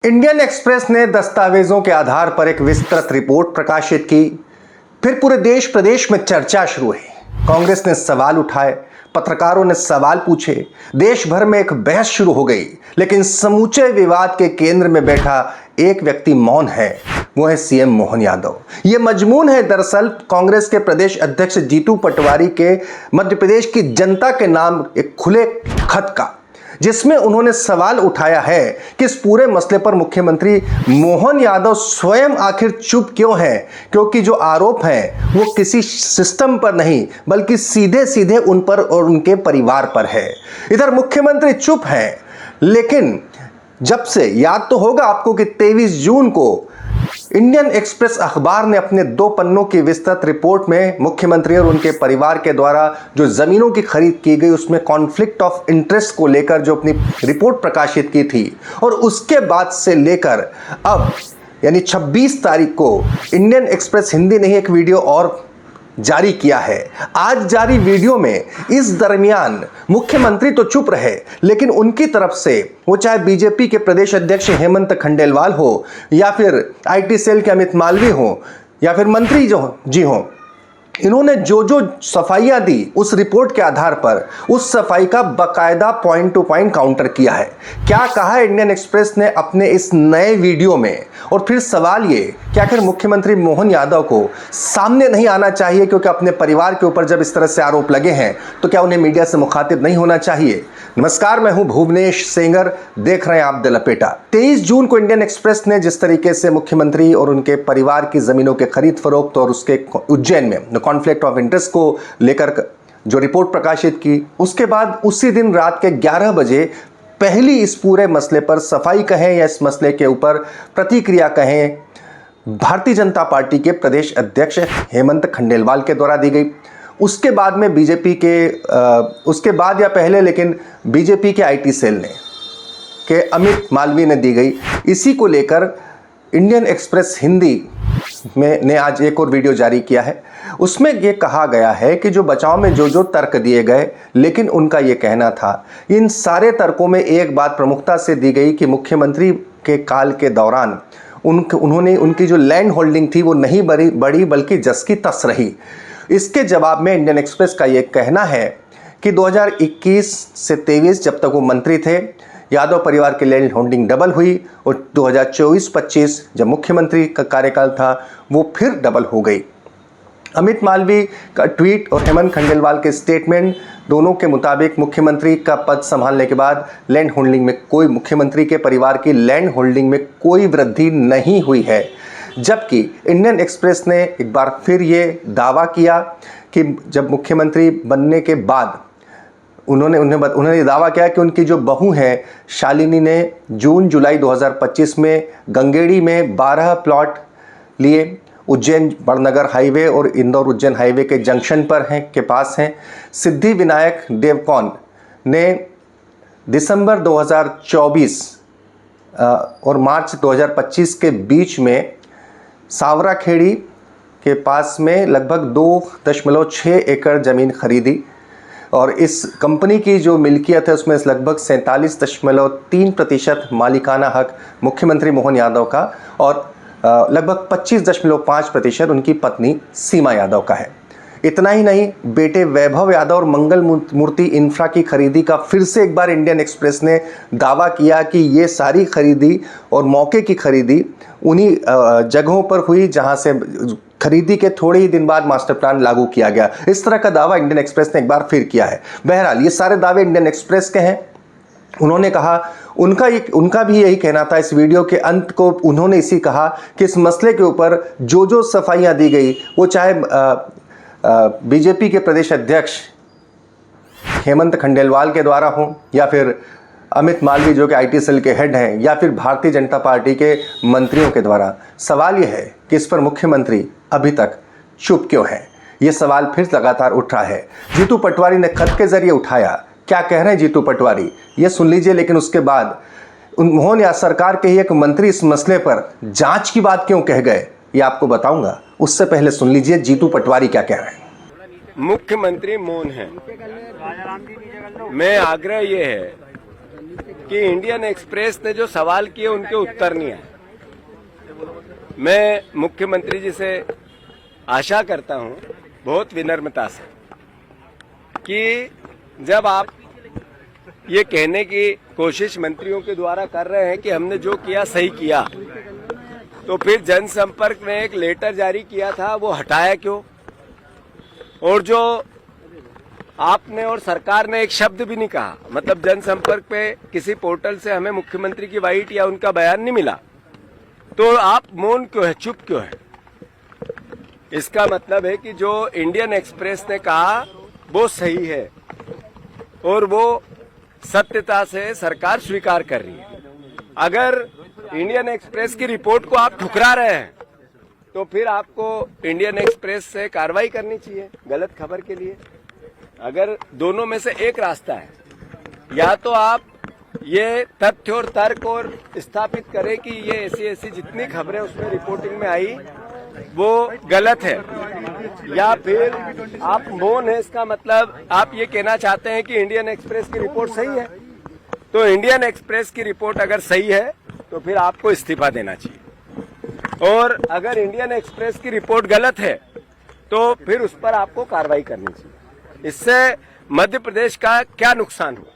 Indian express ने दस्तावेजों के आधार पर एक विस्तृत रिपोर्ट प्रकाशित की। फिर पूरे देश प्रदेश में चर्चा शुरू हुई। कांग्रेस ने सवाल उठाए, पत्रकारों ने सवाल पूछे, देश भर में एक बहस शुरू हो गई। लेकिन समूचे विवाद के केंद्र में बैठा एक व्यक्ति मौन है, वो है सीएम मोहन यादव। ये मजमून है दरअसल कांग्रेस के प्रदेश अध्यक्ष जीतू पटवारी के मध्य प्रदेश की जनता के नाम एक खुले खत का, जिसमें उन्होंने सवाल उठाया है कि इस पूरे मसले पर मुख्यमंत्री मोहन यादव स्वयं आखिर चुप क्यों हैं, क्योंकि जो आरोप हैं वो किसी सिस्टम पर नहीं बल्कि सीधे सीधे उन पर और उनके परिवार पर है। इधर मुख्यमंत्री चुप हैं, लेकिन जब से याद तो होगा आपको कि 23 जून को इंडियन एक्सप्रेस अखबार ने अपने 2 पन्नों की विस्तृत रिपोर्ट में मुख्यमंत्री और उनके परिवार के द्वारा जो जमीनों की खरीद की गई उसमें कॉन्फ्लिक्ट ऑफ इंटरेस्ट को लेकर जो अपनी रिपोर्ट प्रकाशित की थी, और उसके बाद से लेकर अब यानी 26 तारीख को इंडियन एक्सप्रेस हिंदी ने एक वीडियो और जारी किया है। आज जारी वीडियो में इस दरमियान मुख्यमंत्री तो चुप रहे, लेकिन उनकी तरफ से वो चाहे बीजेपी के प्रदेश अध्यक्ष हेमंत खंडेलवाल हो या फिर आईटी सेल के अमित मालवीय हो या फिर मंत्री जी हो, इन्होंने जो जो सफाइयां दी उस रिपोर्ट के आधार पर उस सफाई का बकायदा पॉइंट टू पॉइंट काउंटर किया है। क्या कहा है इंडियन एक्सप्रेस ने अपने इस नए वीडियो में, और फिर सवाल ये कि आखिर मुख्यमंत्री मोहन यादव को सामने नहीं आना चाहिए, क्योंकि अपने परिवार के ऊपर जब इस तरह से आरोप लगे हैं तो क्या उन्हें मीडिया से मुखातिब नहीं होना चाहिए। नमस्कार, मैं हूं भुवनेश सेंगर, देख रहे हैं आप द लपेटा। 23 जून को इंडियन एक्सप्रेस ने जिस तरीके से मुख्यमंत्री और उनके परिवार की जमीनों के खरीद फरोख्त और उसके उज्जैन में कॉन्फ्लिक्ट ऑफ इंटरेस्ट को लेकर जो रिपोर्ट प्रकाशित की, उसके बाद उसी दिन रात के 11 बजे पहली इस पूरे मसले पर सफाई कहें या इस मसले के ऊपर प्रतिक्रिया कहें, भारतीय जनता पार्टी के प्रदेश अध्यक्ष हेमंत खंडेलवाल के द्वारा दी गई। उसके बाद में बीजेपी के उसके बाद या पहले लेकिन बीजेपी के आईटी सेल के अमित मालवीय ने दी गई। इसी को लेकर इंडियन एक्सप्रेस हिंदी में ने आज एक और वीडियो जारी किया है। उसमें यह कहा गया है कि जो बचाव में जो जो तर्क दिए गए, लेकिन उनका यह कहना था, इन सारे तर्कों में एक बात प्रमुखता से दी गई कि मुख्यमंत्री के काल के दौरान उन्होंने उनकी जो लैंड होल्डिंग थी वो नहीं बढ़ी बल्कि जस की तस रही। इसके जवाब में इंडियन एक्सप्रेस का यह कहना है कि 2021 से 23 जब तक वो मंत्री थे, यादव परिवार की लैंड होल्डिंग डबल हुई, और 2024-25 जब मुख्यमंत्री का कार्यकाल था वो फिर डबल हो गई। अमित मालवीय का ट्वीट और हेमंत खंडेलवाल के स्टेटमेंट दोनों के मुताबिक मुख्यमंत्री का पद संभालने के बाद लैंड होल्डिंग में मुख्यमंत्री के परिवार की लैंड होल्डिंग में कोई वृद्धि नहीं हुई है। जबकि इंडियन एक्सप्रेस ने एक बार फिर ये दावा किया कि जब मुख्यमंत्री बनने के बाद उन्होंने दावा किया कि उनकी जो बहू है शालिनी ने जून जुलाई 2025 में गंगेड़ी में 12 प्लॉट लिए, उज्जैन बड़नगर हाईवे और इंदौर उज्जैन हाईवे के जंक्शन पर हैं के पास हैं। सिद्धि विनायक देवकौन ने दिसंबर 2024 और मार्च 2025 के बीच में सावराखेड़ी के पास में लगभग 2.6 एकड़ ज़मीन खरीदी, और इस कंपनी की जो मिल्कियत है उसमें लगभग 47.3% मालिकाना हक मुख्यमंत्री मोहन यादव का और लगभग 25.5% उनकी पत्नी सीमा यादव का है। इतना ही नहीं, बेटे वैभव यादव और मंगल मूर्ति इंफ्रा की खरीदी का फिर से एक बार इंडियन एक्सप्रेस ने दावा किया कि ये सारी खरीदी और मौके की खरीदी उन्हीं जगहों पर हुई जहां से खरीदी के थोड़े ही दिन बाद मास्टर प्लान लागू किया गया। इस तरह का दावा इंडियन एक्सप्रेस ने एक बार फिर किया है। बहरहाल ये सारे दावे इंडियन एक्सप्रेस के हैं। उन्होंने कहा, उनका भी यही कहना था। इस वीडियो के अंत को उन्होंने इसी कहा कि इस मसले के ऊपर जो जो सफाइयाँ दी गई, वो चाहे बीजेपी के प्रदेश अध्यक्ष हेमंत खंडेलवाल के द्वारा हो या फिर अमित मालवीय जो कि आईटी सेल के हेड हैं, या फिर भारतीय जनता पार्टी के मंत्रियों के द्वारा, सवाल यह है कि इस पर मुख्यमंत्री अभी तक चुप क्यों है। ये सवाल फिर लगातार उठ रहा है। जीतू पटवारी ने खत के जरिए उठाया। क्या कह रहे हैं जीतू पटवारी, ये सुन लीजिए। लेकिन उसके बाद मोहन या सरकार के ही एक मंत्री इस मसले पर जांच की बात क्यों कह गए, ये आपको बताऊंगा। उससे पहले सुन लीजिए जीतू पटवारी क्या कह रहे हैं। मुख्यमंत्री मौन है। मैं आग्रह ये है कि इंडियन एक्सप्रेस ने जो सवाल किए उनके उत्तर नहीं आए। मैं मुख्यमंत्री जी से आशा करता हूं बहुत विनम्रता से कि जब आप ये कहने की कोशिश मंत्रियों के द्वारा कर रहे हैं कि हमने जो किया सही किया, तो फिर जनसंपर्क में एक लेटर जारी किया था, वो हटाया क्यों? और जो आपने और सरकार ने एक शब्द भी नहीं कहा, मतलब जनसंपर्क पे किसी पोर्टल से हमें मुख्यमंत्री की वाइट या उनका बयान नहीं मिला, तो आप मौन क्यों है, चुप क्यों है? इसका मतलब है कि जो इंडियन एक्सप्रेस ने कहा वो सही है और वो सत्यता से सरकार स्वीकार कर रही है। अगर इंडियन एक्सप्रेस की रिपोर्ट को आप ठुकरा रहे हैं तो फिर आपको इंडियन एक्सप्रेस से कार्रवाई करनी चाहिए गलत खबर के लिए। अगर दोनों में से एक रास्ता है, या तो आप ये तथ्य और तर्क और स्थापित करें कि ये ऐसी जितनी खबरें उसमें रिपोर्टिंग में आई वो गलत है, या फिर आप मौन है, इसका मतलब आप ये कहना चाहते हैं कि इंडियन एक्सप्रेस की रिपोर्ट सही है। तो इंडियन एक्सप्रेस की रिपोर्ट अगर सही है तो फिर आपको इस्तीफा देना चाहिए, और अगर इंडियन एक्सप्रेस की रिपोर्ट गलत है तो फिर उस पर आपको कार्रवाई करनी चाहिए। इससे मध्य प्रदेश का क्या नुकसान हुआ?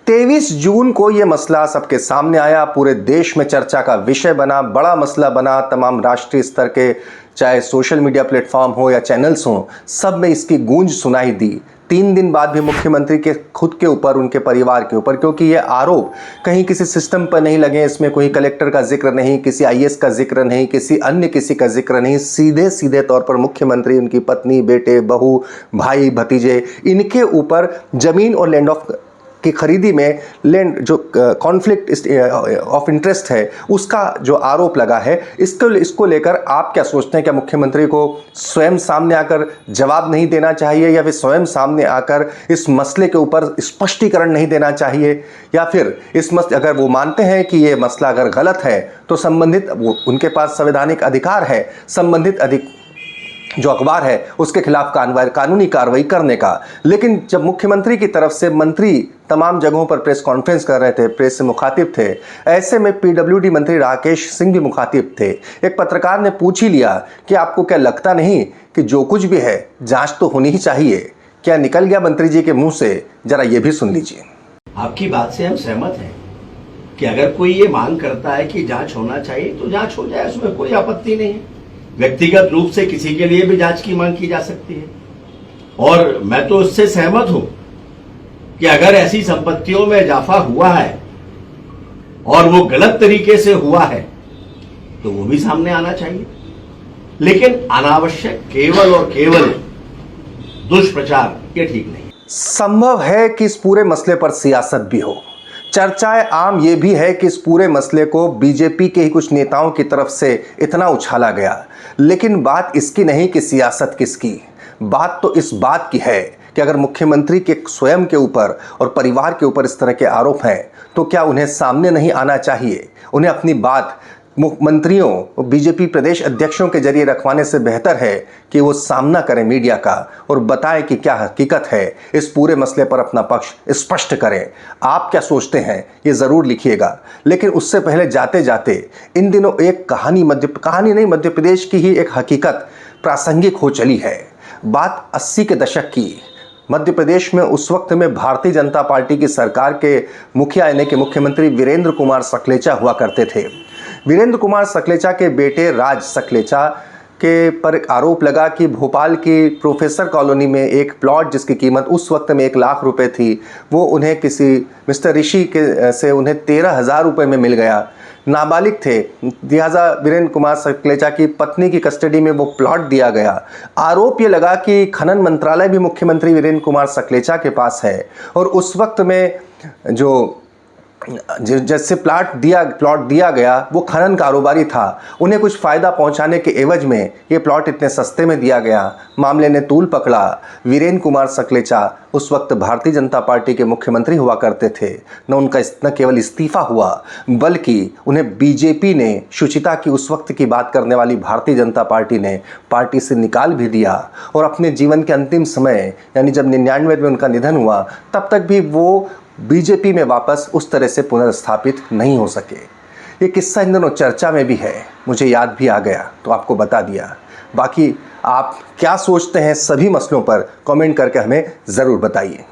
23 जून को यह मसला सबके सामने आया, पूरे देश में चर्चा का विषय बना, बड़ा मसला बना। तमाम राष्ट्रीय स्तर के चाहे सोशल मीडिया प्लेटफॉर्म हो या चैनल्स हो, सब में इसकी गूंज सुनाई दी। 3 दिन बाद भी मुख्यमंत्री के खुद के ऊपर, उनके परिवार के ऊपर, क्योंकि ये आरोप कहीं किसी सिस्टम पर नहीं लगे, इसमें कोई कलेक्टर का जिक्र नहीं, किसी आईएएस का जिक्र नहीं, किसी का जिक्र नहीं, सीधे सीधे तौर पर मुख्यमंत्री, उनकी पत्नी, बेटे, बहू, भाई, भतीजे, इनके ऊपर जमीन और लैंड ऑफ की खरीदी में लैंड जो कॉन्फ्लिक्ट ऑफ इंटरेस्ट है उसका जो आरोप लगा है, इसको लेकर आप क्या सोचते हैं? क्या मुख्यमंत्री को स्वयं सामने आकर जवाब नहीं देना चाहिए, या फिर स्वयं सामने आकर इस मसले के ऊपर स्पष्टीकरण नहीं देना चाहिए, या फिर इस मसले अगर वो मानते हैं कि ये मसला अगर गलत है तो संबंधित उनके पास संवैधानिक अधिकार है, संबंधित जो अखबार है उसके खिलाफ कानूनी कार्रवाई करने का। लेकिन जब मुख्यमंत्री की तरफ से मंत्री तमाम जगहों पर प्रेस कॉन्फ्रेंस कर रहे थे, प्रेस से मुखातिब थे, ऐसे में पीडब्ल्यूडी मंत्री राकेश सिंह भी मुखातिब थे। एक पत्रकार ने पूछ ही लिया कि आपको क्या लगता नहीं कि जो कुछ भी है जांच तो होनी ही चाहिए? क्या निकल गया मंत्री जी के मुंह से, जरा ये भी सुन लीजिए। आपकी बात से हम सहमत हैं कि अगर कोई ये मांग करता है कि जांच होना चाहिए तो जांच हो जाए, उसमें कोई आपत्ति नहीं है। व्यक्तिगत रूप से किसी के लिए भी जांच की मांग की जा सकती है, और मैं तो उससे सहमत हूं कि अगर ऐसी संपत्तियों में इजाफा हुआ है और वो गलत तरीके से हुआ है तो वो भी सामने आना चाहिए। लेकिन अनावश्यक केवल और केवल दुष्प्रचार ये ठीक नहीं। संभव है कि इस पूरे मसले पर सियासत भी हो। चर्चाएं आम ये भी है कि इस पूरे मसले को बीजेपी के ही कुछ नेताओं की तरफ से इतना उछाला गया, लेकिन बात इसकी नहीं कि सियासत किसकी, बात तो इस बात की है कि अगर मुख्यमंत्री के स्वयं के ऊपर और परिवार के ऊपर इस तरह के आरोप हैं तो क्या उन्हें सामने नहीं आना चाहिए? उन्हें अपनी बात मंत्रियों और बीजेपी प्रदेश अध्यक्षों के जरिए रखवाने से बेहतर है कि वो सामना करें मीडिया का और बताएं कि क्या हकीकत है, इस पूरे मसले पर अपना पक्ष स्पष्ट करें। आप क्या सोचते हैं ये ज़रूर लिखिएगा। लेकिन उससे पहले जाते जाते इन दिनों एक कहानी नहीं, मध्य प्रदेश की ही एक हकीकत प्रासंगिक हो चली है। बात 80 के दशक की। मध्य प्रदेश में उस वक्त में भारतीय जनता पार्टी की सरकार के मुखिया यानी कि मुख्यमंत्री वीरेंद्र कुमार सकलेचा हुआ करते थे। वीरेंद्र कुमार सकलेचा के बेटे राज सकलेचा के पर आरोप लगा कि भोपाल की प्रोफेसर कॉलोनी में एक प्लॉट जिसकी कीमत उस वक्त में 1 लाख रुपए थी, वो उन्हें किसी मिस्टर ऋषि के से उन्हें 13,000 रुपये में मिल गया। नाबालिग थे, लिहाजा वीरेंद्र कुमार सकलेचा की पत्नी की कस्टडी में वो प्लॉट दिया गया। आरोप ये लगा कि खनन मंत्रालय भी मुख्यमंत्री वीरेंद्र कुमार सकलेचा के पास है, और उस वक्त में जो जैसे प्लॉट दिया गया वो खनन कारोबारी था, उन्हें कुछ फ़ायदा पहुंचाने के एवज में ये प्लॉट इतने सस्ते में दिया गया। मामले ने तूल पकड़ा। वीरेंद्र कुमार सकलेचा उस वक्त भारतीय जनता पार्टी के मुख्यमंत्री हुआ करते थे। न केवल इस्तीफा हुआ बल्कि उन्हें बीजेपी ने, शुचिता की उस वक्त की बात करने वाली भारतीय जनता पार्टी ने पार्टी से निकाल भी दिया, और अपने जीवन के अंतिम समय यानी जब 99 में उनका निधन हुआ तब तक भी वो बीजेपी में वापस उस तरह से पुनर्स्थापित नहीं हो सके। ये किस्सा इन दिनों चर्चा में भी है, मुझे याद भी आ गया तो आपको बता दिया। बाकी आप क्या सोचते हैं सभी मसलों पर कमेंट करके हमें ज़रूर बताइए।